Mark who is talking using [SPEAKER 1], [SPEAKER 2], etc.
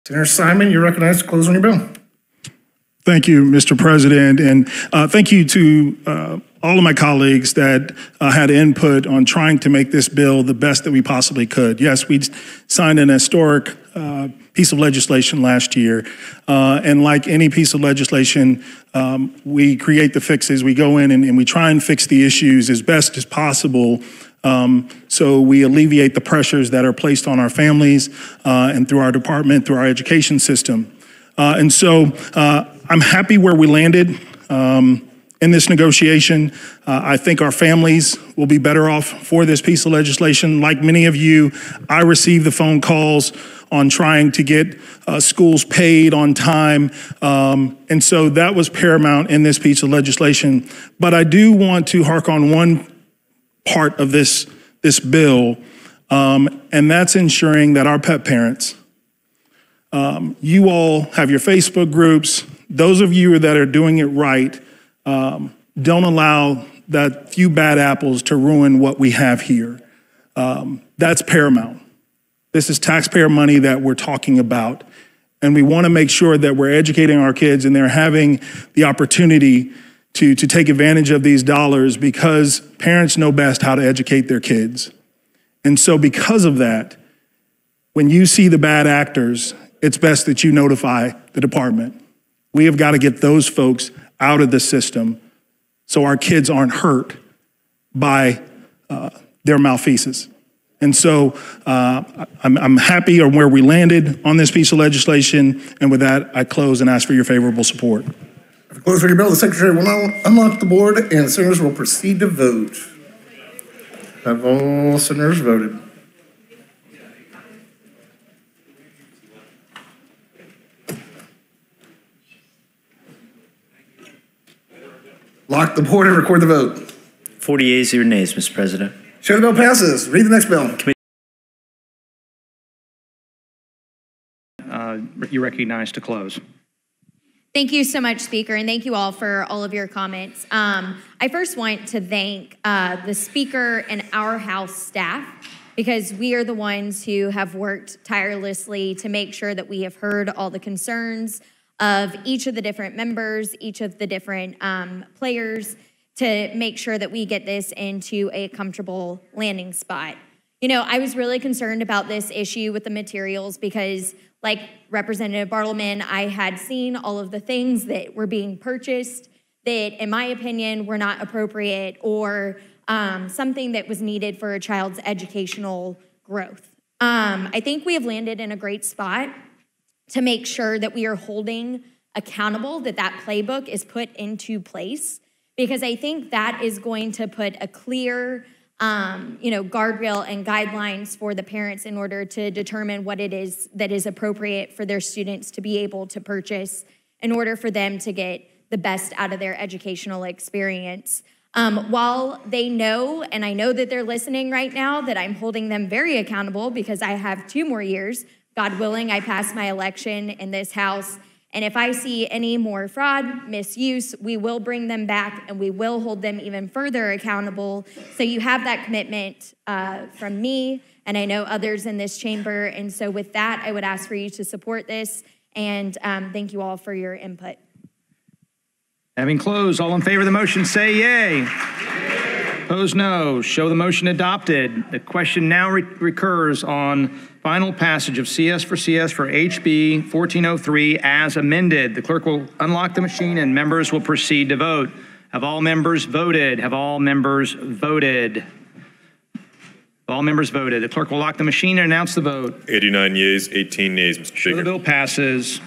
[SPEAKER 1] Senator Simon, you're recognized to close on your bill.
[SPEAKER 2] Thank you, Mr. President, and thank you to all of my colleagues that had input on trying to make this bill the best that we possibly could. Yes, we signed an historic piece of legislation last year, and like any piece of legislation, we create the fixes. We go in and we try and fix the issues as best as possible, so we alleviate the pressures that are placed on our families and through our department, through our education system. And so I'm happy where we landed in this negotiation. I think our families will be better off for this piece of legislation. Like many of you, I received the phone calls on trying to get schools paid on time. And so that was paramount in this piece of legislation. But I do want to hark on one part of this bill, and that's ensuring that our pet parents, you all have your Facebook groups. Those of you that are doing it right, don't allow that few bad apples to ruin what we have here. That's paramount. This is taxpayer money that we're talking about, and we want to make sure that we're educating our kids and they're having the opportunity to take advantage of these dollars, because parents know best how to educate their kids. And so because of that, when you see the bad actors, it's best that you notify the department. We have got to get those folks out of the system so our kids aren't hurt by their malfeasance. And so I'm happy on where we landed on this piece of legislation. And with that, I close and ask for your favorable support.
[SPEAKER 1] After close on your bill, the Secretary will now unlock the board and senators will proceed to vote. Have all senators voted? Lock the board and record the vote.
[SPEAKER 3] 40 yeas, 0 nays, Mr. President.
[SPEAKER 1] Chair, the bill passes. Read the next bill.
[SPEAKER 4] You're recognized to close.
[SPEAKER 5] Thank you so much, Speaker, and thank you all for all of your comments. I first want to thank the Speaker and our House staff, because we are the ones who have worked tirelessly to make sure that we have heard all the concerns of each of the different members, each of the different players, to make sure that we get this into a comfortable landing spot. You know, I was really concerned about this issue with the materials because, like Representative Bartleman, I had seen all of the things that were being purchased that, in my opinion, were not appropriate or something that was needed for a child's educational growth. I think we have landed in a great spot to make sure that we are holding accountable, that that playbook is put into place, because I think that is going to put a clear guardrail and guidelines for the parents in order to determine what it is that is appropriate for their students to be able to purchase in order for them to get the best out of their educational experience. While they know, and I know that they're listening right now, that I'm holding them very accountable because I have 2 more years. God willing, I pass my election in this House. And if I see any more fraud, misuse, we will bring them back and we will hold them even further accountable. So you have that commitment from me, and I know others in this chamber. And so with that, I would ask for you to support this, and thank you all for your input.
[SPEAKER 4] Having closed, all in favor of the motion say yay. Opposed, no. Show the motion adopted. The question now recurs on final passage of CS for HB 1403 as amended. The clerk will unlock the machine and members will proceed to vote. Have all members voted? Have all members voted? All members voted. The clerk will lock the machine and announce the vote.
[SPEAKER 6] 89 yeas, 18 nays, Mr. Speaker.
[SPEAKER 4] The bill passes.